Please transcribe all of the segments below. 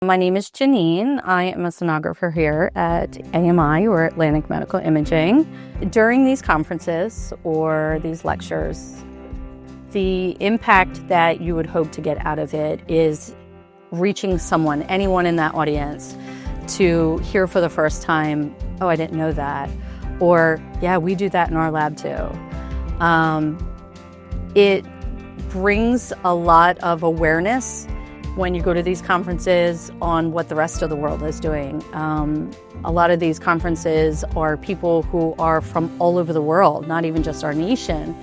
My name is Janine. I am a sonographer here at AMI, or Atlantic Medical Imaging. During these conferences or these lectures, the impact that you would hope to get out of it is reaching someone, anyone in that audience, to hear for the first time, oh, I didn't know that, or yeah, we do that in our lab too. It brings a lot of awareness when you go to these conferences on what the rest of the world is doing. A lot of these conferences are people who are from all over the world, not even just our nation,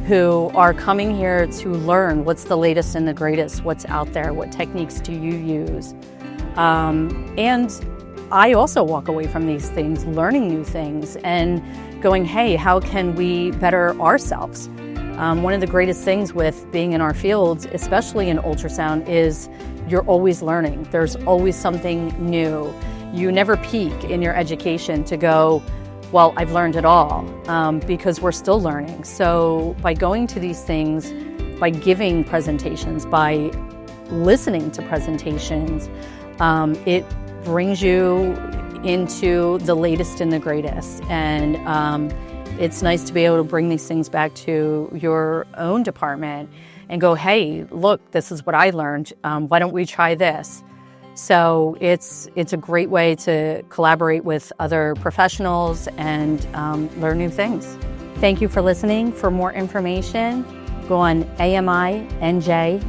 who are coming here to learn what's the latest and the greatest, what's out there, what techniques do you use. And I also walk away from these things learning new things and going, hey, how can we better ourselves? One of the greatest things with being in our fields, especially in ultrasound, is you're always learning. There's always something new. You never peak in your education to go, well, I've learned it all, because we're still learning. So by going to these things, by giving presentations, by listening to presentations, it brings you into the latest and the greatest. And it's nice to be able to bring these things back to your own department and go, hey, look, this is what I learned. Why don't we try this? So it's a great way to collaborate with other professionals and learn new things. Thank you for listening. For more information, go on AMINJ.com.